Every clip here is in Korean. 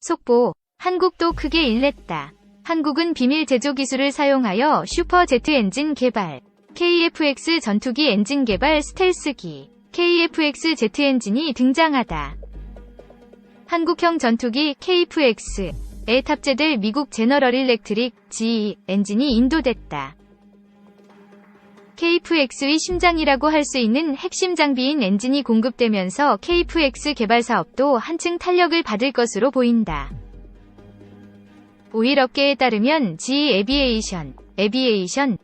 속보, 한국도 크게 일냈다. 한국은 비밀 제조 기술을 사용하여 슈퍼제트 엔진 개발, KF-X 전투기 엔진 개발 스텔스기, KF-X 제트 엔진이 등장하다. 한국형 전투기 KF-X에 탑재될 미국 제너럴 일렉트릭 GE 엔진이 인도됐다. KF-X의 심장이라고 할 수 있는 핵심 장비인 엔진이 공급되면서 KF-X 개발 사업도 한층 탄력을 받을 것으로 보인다. 오일 업계에 따르면 GE 에비에이션은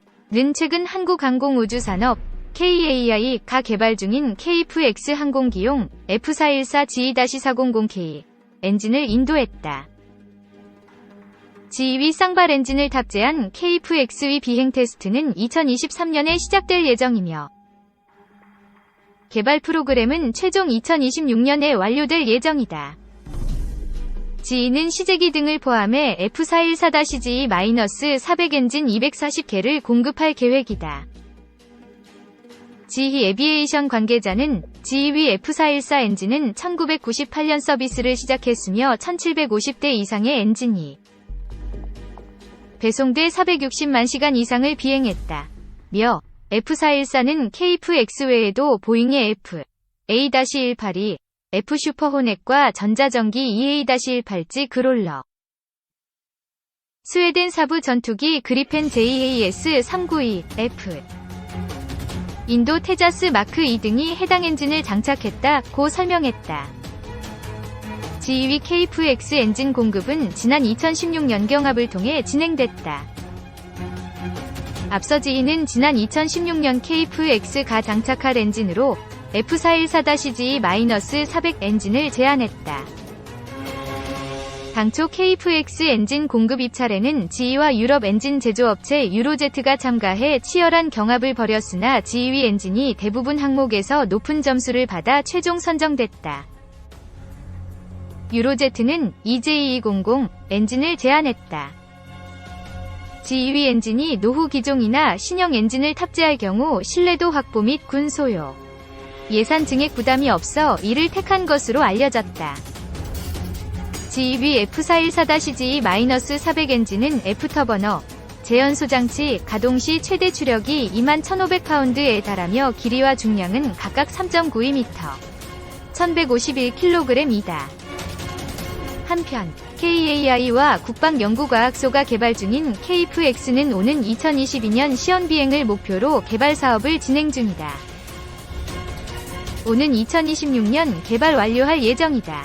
최근 한국항공우주산업 KAI가 개발 중인 KF-X 항공기용 F414GE-400K 엔진을 인도했다. GE의 쌍발 엔진을 탑재한 KF-X의 비행 테스트는 2023년에 시작될 예정이며 개발 프로그램은 최종 2026년에 완료될 예정이다. GE는 시제기 등을 포함해 F414-GE-400 엔진 240개를 공급할 계획이다. GE 에비에이션 관계자는 GE의 F414 엔진은 1998년 서비스를 시작했으며 1750대 이상의 엔진이 배송돼 460만 시간 이상을 비행했다. 며 F414는 KF-X 외에도 보잉의 FA-182, F 슈퍼호넷과 전자전기 EA-18G 그롤러, 스웨덴 사부 전투기 그리펜 JAS-392, F, 인도 테자스 마크 2 등이 해당 엔진을 장착했다고 설명했다. GE의 KF-X 엔진 공급은 지난 2016년 경합을 통해 진행됐다. 앞서 GE는 지난 2016년 KF-X가 장착할 엔진으로 F414-GE-400 엔진을 제안했다. 당초 KF-X 엔진 공급 입찰에는 GE와 유럽 엔진 제조업체 유로제트가 참가해 치열한 경합을 벌였으나 GE 엔진이 대부분 항목에서 높은 점수를 받아 최종 선정됐다. 유로제트는 EJ200 엔진을 제안했다. GE 엔진이 노후 기종이나 신형 엔진을 탑재할 경우 신뢰도 확보 및 군 소요, 예산 증액 부담이 없어 이를 택한 것으로 알려졌다. GE F414-GE-400 엔진은 F터버너, 제연소 장치, 가동 시 최대 추력이 21,500파운드에 달하며 길이와 중량은 각각 3.92m, 1151kg이다. 한편 KAI와 국방연구과학소가 개발 중인 KF-X는 오는 2022년 시연비행을 목표로 개발 사업을 진행 중이다. 오는 2026년 개발 완료할 예정이다.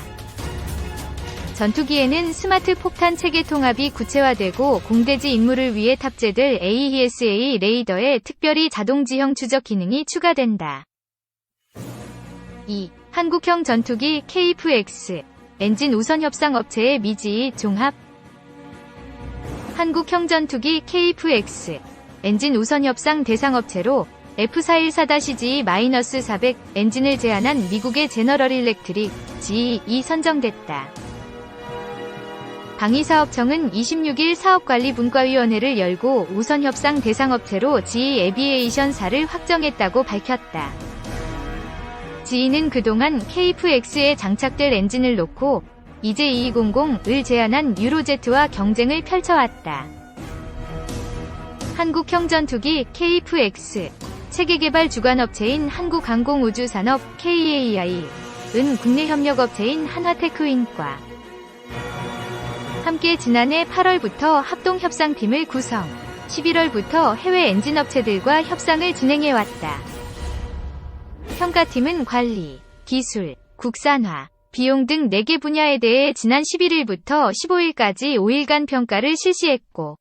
전투기에는 스마트 폭탄 체계 통합이 구체화되고 공대지 임무를 위해 탑재될 AESA 레이더에 특별히 자동 지형 추적 기능이 추가된다. 2. 한국형 전투기 KF-X 엔진 우선 협상 업체의 미지의 종합. 한국형 전투기 KF-X 엔진 우선 협상 대상 업체로 F414-GE-400 엔진을 제안한 미국의 제너럴 일렉트릭 GE이 선정됐다. 방위사업청은 26일 사업관리분과위원회를 열고 우선 협상 대상 업체로 GE 에비에이션사를 확정했다고 밝혔다. GE는 그동안 KF-X에 장착될 엔진을 놓고 EJ200을 제안한 유로제트와 경쟁을 펼쳐왔다. 한국형 전투기 KF-X 체계개발 주관업체인 한국항공우주산업 KAI은 국내 협력업체인 한화테크인과 함께 지난해 8월부터 합동협상팀을 구성, 11월부터 해외 엔진업체들과 협상을 진행해왔다. 평가팀은 관리, 기술, 국산화, 비용 등 4개 분야에 대해 지난 11일부터 15일까지 5일간 평가를 실시했고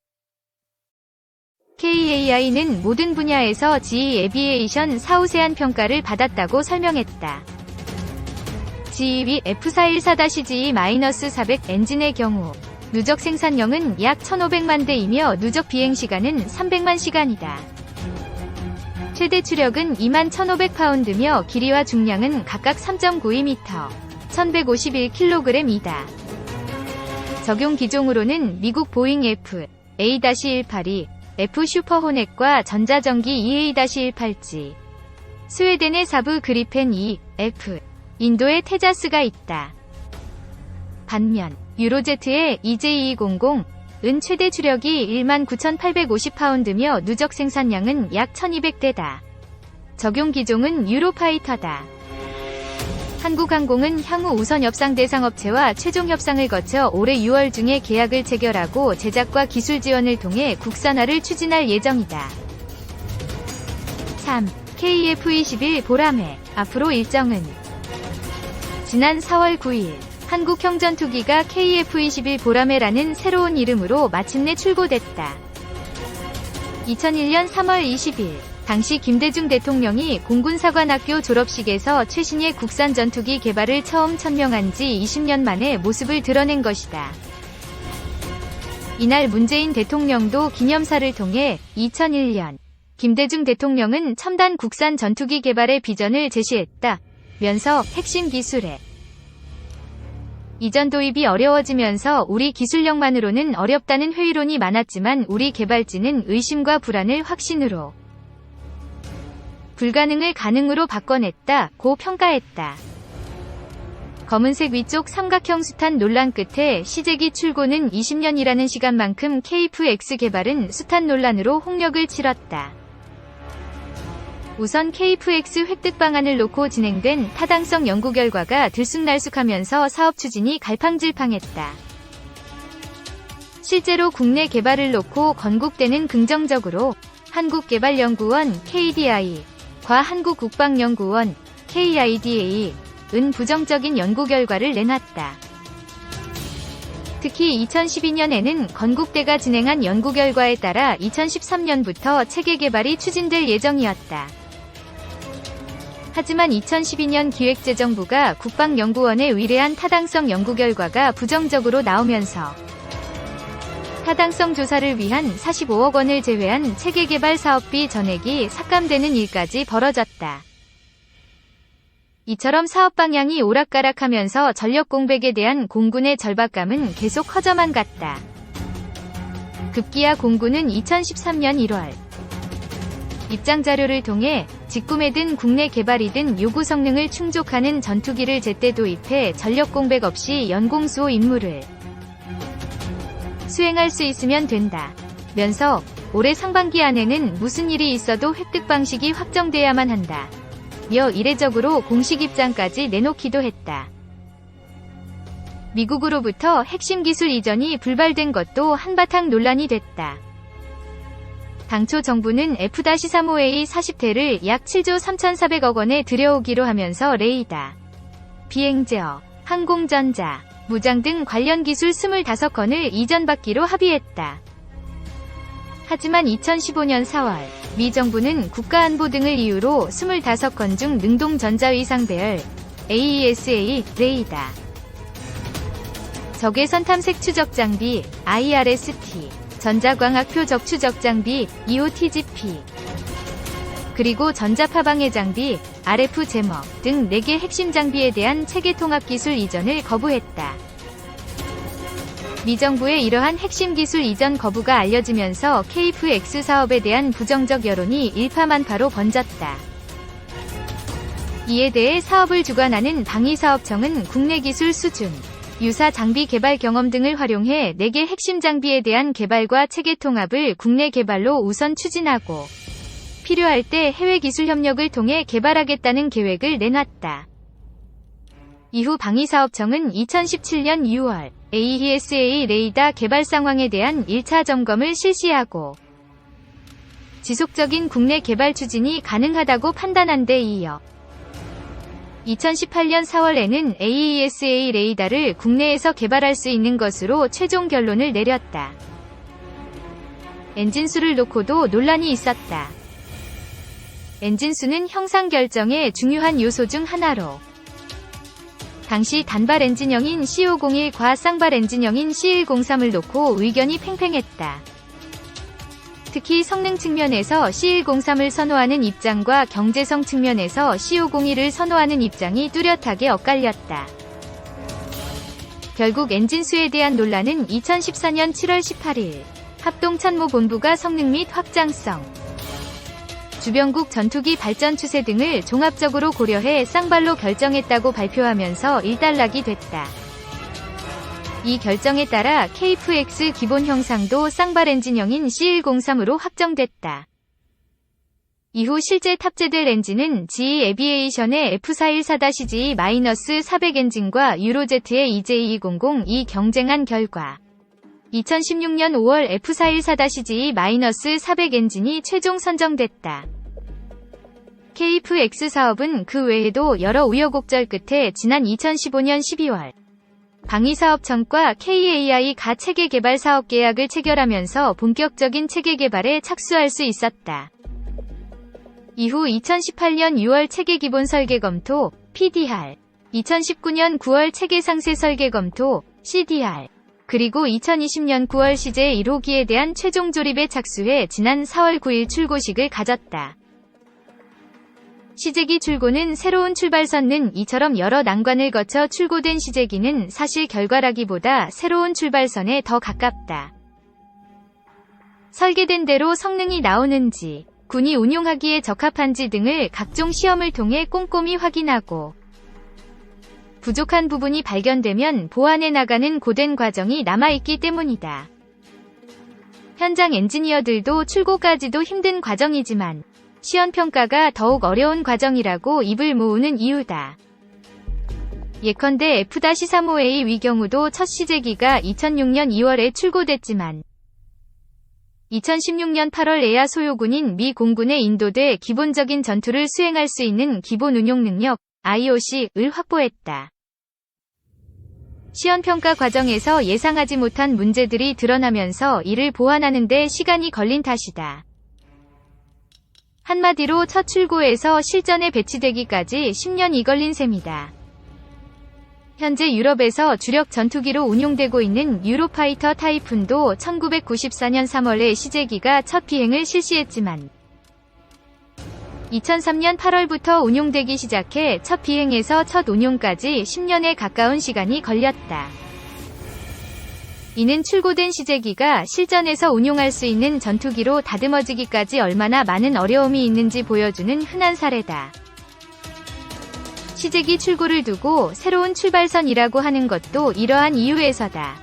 KAI는 모든 분야에서 GE 에비에이션 사후세안 평가를 받았다고 설명했다. GE의 F414-GE-400 엔진의 경우 누적 생산량은 약 1,500만 대이며 누적 비행시간은 300만 시간이다. 최대 추력은 21,500파운드며 길이와 중량은 각각 3.92m, 1151kg이다. 적용 기종으로는 미국 보잉 FA-182, F 슈퍼호넷과 전자전기 EA-18G, 스웨덴의 사부 그리펜 2, F, 인도의 테자스가 있다. 반면 유로제트의 EJ200은 최대 추력이 19,850파운드며 누적 생산량은 약 1,200대다. 적용 기종은 유로파이터다. 한국항공은 향후 우선 협상 대상 업체와 최종 협상을 거쳐 올해 6월 중에 계약을 체결하고 제작과 기술 지원을 통해 국산화를 추진할 예정이다. 3. KF-21 보람회. 앞으로 일정은 지난 4월 9일 한국 형전투기가 KF-21 보람회라는 새로운 이름으로 마침내 출고됐다. 2001년 3월 20일 당시 김대중 대통령이 공군사관학교 졸업식에서 최신의 국산 전투기 개발을 처음 천명한 지 20년 만에 모습을 드러낸 것이다. 이날 문재인 대통령도 기념사를 통해 2001년 김대중 대통령은 첨단 국산 전투기 개발의 비전을 제시했다. 면서 핵심 기술에 이전 도입이 어려워지면서 우리 기술력만으로는 어렵다는 회의론이 많았지만 우리 개발진은 의심과 불안을 확신으로 불가능을 가능으로 바꿔냈다고 평가했다. 검은색 위쪽 삼각형 수탄 논란 끝에 시제기 출고는 20년이라는 시간만큼 KF-X 개발은 수탄 논란으로 홍역을 치렀다. 우선 KF-X 획득 방안을 놓고 진행된 타당성 연구 결과가 들쑥날쑥하면서 사업 추진이 갈팡질팡했다. 실제로 국내 개발을 놓고 건국대는 긍정적으로 한국개발연구원 KDI 과 한국국방연구원 KIDA은 부정적인 연구 결과를 내놨다. 특히 2012년에는 건국대가 진행한 연구 결과에 따라 2013년부터 체계 개발이 추진될 예정이었다. 하지만 2012년 기획재정부가 국방연구원에 의뢰한 타당성 연구 결과가 부정적으로 나오면서 타당성 조사를 위한 45억 원을 제외한 체계 개발 사업비 전액이 삭감되는 일까지 벌어졌다. 이처럼 사업 방향이 오락가락하면서 전력 공백에 대한 공군의 절박감은 계속 커져만 갔다. 급기야 공군은 2013년 1월 입장 자료를 통해 직구매든 국내 개발이든 요구 성능을 충족하는 전투기를 제때 도입해 전력 공백 없이 연공수호 임무를 수행할 수 있으면 된다. 면서 올해 상반기 안에는 무슨 일이 있어도 획득 방식이 확정돼야만 한다. 며 이례적으로 공식 입장까지 내놓기도 했다. 미국으로부터 핵심 기술 이전이 불발된 것도 한바탕 논란이 됐다. 당초 정부는 F-35A 40대를 약 7조 3,400억 원에 들여오기로 하면서 레이더, 비행제어, 항공전자, 무장 등 관련 기술 25건을 이전받기로 합의했다. 하지만 2015년 4월 미 정부는 국가안보 등을 이유로 25건 중 능동전자위상 배열 AESA 레이더, 적외선 탐색 추적 장비 IRST, 전자광학표 적추적 장비 EOTGP, 그리고 전자파방해 장비 RF 제머 등 4개 핵심 장비에 대한 체계 통합 기술 이전을 거부했다. 미 정부의 이러한 핵심 기술 이전 거부가 알려지면서 KF-X 사업에 대한 부정적 여론이 일파만파로 번졌다. 이에 대해 사업을 주관하는 방위사업청은 국내 기술 수준, 유사 장비 개발 경험 등을 활용해 4개 핵심 장비에 대한 개발과 체계 통합을 국내 개발로 우선 추진하고 필요할 때 해외 기술 협력을 통해 개발하겠다는 계획을 내놨다. 이후 방위사업청은 2017년 6월 AESA 레이더 개발 상황에 대한 1차 점검을 실시하고 지속적인 국내 개발 추진이 가능하다고 판단한 데 이어 2018년 4월에는 AESA 레이더를 국내에서 개발할 수 있는 것으로 최종 결론을 내렸다. 엔진수를 놓고도 논란이 있었다. 엔진수는 형상 결정의 중요한 요소 중 하나로 당시 단발 엔진형인 C501과 쌍발 엔진형인 C103을 놓고 의견이 팽팽했다. 특히 성능 측면에서 C103을 선호하는 입장과 경제성 측면에서 C501을 선호하는 입장이 뚜렷하게 엇갈렸다. 결국 엔진수에 대한 논란은 2014년 7월 18일 합동참모본부가 성능 및 확장성, 주변국 전투기 발전 추세 등을 종합적으로 고려해 쌍발로 결정했다고 발표하면서 일단락이 됐다. 이 결정에 따라 KF-X 기본 형상도 쌍발 엔진형인 C103으로 확정됐다. 이후 실제 탑재될 엔진은 GE 에비에이션의 F414-G-400 엔진과 유로제트의 EJ200이 경쟁한 결과 2016년 5월 F414-G-400 엔진이 최종 선정됐다. KF-X 사업은 그 외에도 여러 우여곡절 끝에 지난 2015년 12월 방위사업청과 KAI-가 체계 개발 사업 계약을 체결하면서 본격적인 체계 개발에 착수할 수 있었다. 이후 2018년 6월 체계 기본 설계 검토 PDR, 2019년 9월 체계 상세 설계 검토 CDR, 그리고 2020년 9월 CJ 1호기에 대한 최종 조립에 착수해 지난 4월 9일 출고식을 가졌다. 시제기 출고는 새로운 출발선은 이처럼 여러 난관을 거쳐 출고된 시제기는 사실 결과라기보다 새로운 출발선에 더 가깝다. 설계된 대로 성능이 나오는지, 군이 운용하기에 적합한지 등을 각종 시험을 통해 꼼꼼히 확인하고 부족한 부분이 발견되면 보완해 나가는 고된 과정이 남아있기 때문이다. 현장 엔지니어들도 출고까지도 힘든 과정이지만 시연평가가 더욱 어려운 과정이라고 입을 모으는 이유다. 예컨대 F-350A 위경우도 첫 시제기가 2006년 2월에 출고됐지만 2016년 8월 에야 소요군인 미 공군에 인도돼 기본적인 전투를 수행할 수 있는 기본 운용 능력 IOC을 확보했다. 시연평가 과정에서 예상하지 못한 문제들이 드러나면서 이를 보완하는 데 시간이 걸린 탓이다. 한마디로 첫 출고에서 실전에 배치되기까지 10년이 걸린 셈이다. 현재 유럽에서 주력 전투기로 운용되고 있는 유로파이터 타이푼도 1994년 3월에 시제기가 첫 비행을 실시했지만 2003년 8월부터 운용되기 시작해 첫 비행에서 첫 운용까지 10년에 가까운 시간이 걸렸다. 이는 출고된 시제기가 실전에서 운용할 수 있는 전투기로 다듬어지기까지 얼마나 많은 어려움이 있는지 보여주는 흔한 사례다. 시제기 출고를 두고 새로운 출발선이라고 하는 것도 이러한 이유에서다.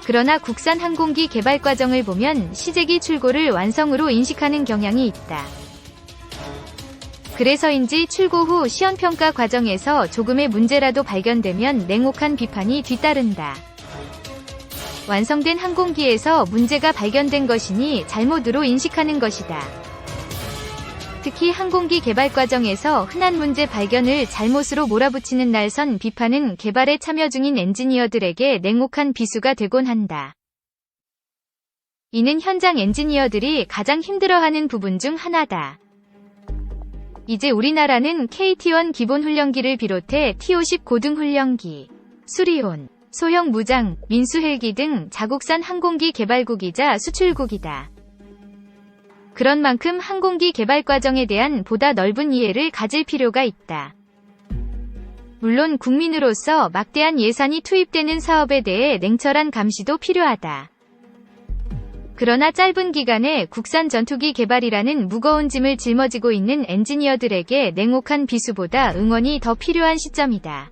그러나 국산 항공기 개발 과정을 보면 시제기 출고를 완성으로 인식하는 경향이 있다. 그래서인지 출고 후 시연평가 과정에서 조금의 문제라도 발견되면 냉혹한 비판이 뒤따른다. 완성된 항공기에서 문제가 발견된 것이니 잘못으로 인식하는 것이다. 특히 항공기 개발 과정에서 흔한 문제 발견을 잘못으로 몰아붙이는 날선 비판은 개발에 참여 중인 엔지니어들에게 냉혹한 비수가 되곤 한다. 이는 현장 엔지니어들이 가장 힘들어하는 부분 중 하나다. 이제 우리나라는 KT-1 기본훈련기를 비롯해 T-50 고등훈련기, 수리온, 소형 무장, 민수헬기 등 자국산 항공기 개발국이자 수출국이다. 그런 만큼 항공기 개발 과정에 대한 보다 넓은 이해를 가질 필요가 있다. 물론 국민으로서 막대한 예산이 투입되는 사업에 대해 냉철한 감시도 필요하다. 그러나 짧은 기간에 국산 전투기 개발이라는 무거운 짐을 짊어지고 있는 엔지니어들에게 냉혹한 비수보다 응원이 더 필요한 시점이다.